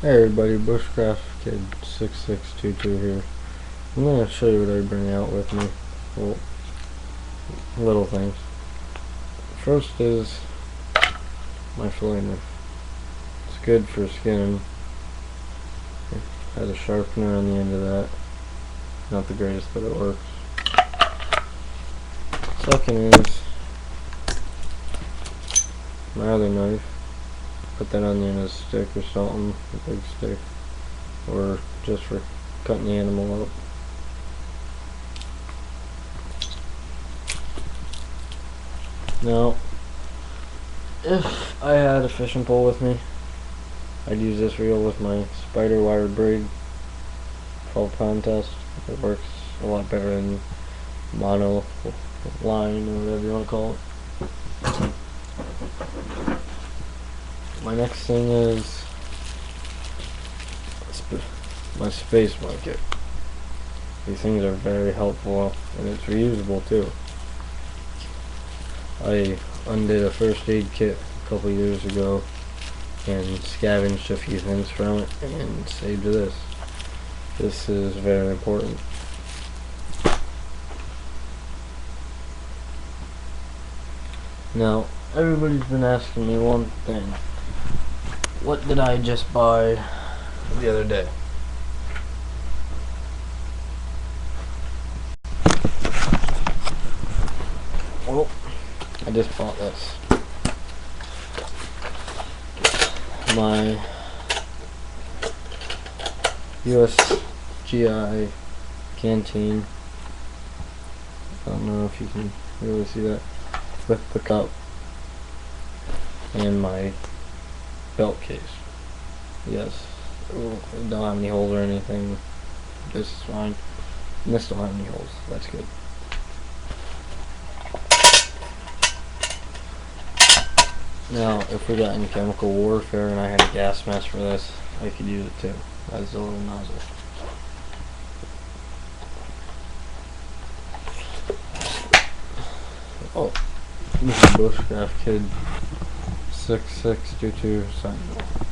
Hey everybody, bushcraftkid6622 here. I'm going to show you what I bring out with me. Well, little things. First is my filling knife. It's good for skinning. It has a sharpener on the end of that. Not the greatest, but it works. Second is my other knife. Put that on the end of a stick or something, a big stick, or just for cutting the animal up. Now, if I had a fishing pole with me, I'd use this reel with my spider wire braid 12-pound test. It works a lot better than mono line or whatever you want to call it. My next thing is my space blanket. These things are very helpful, and it's reusable too. I undid a first aid kit a couple years ago and scavenged a few things from it and saved this. This is very important. Now, everybody's been asking me one thing. What did I just buy the other day? Well, I just bought this. My USGI canteen. I don't know if you can really see that. With the cup. And my belt case. Yes. It don't have any holes or anything. This is fine. And this don't have any holes. That's good. Now, if we got in chemical warfare and I had a gas mask for this, I could use it too. That's a little nozzle. Oh, this is bushcraftkid6622's signing off.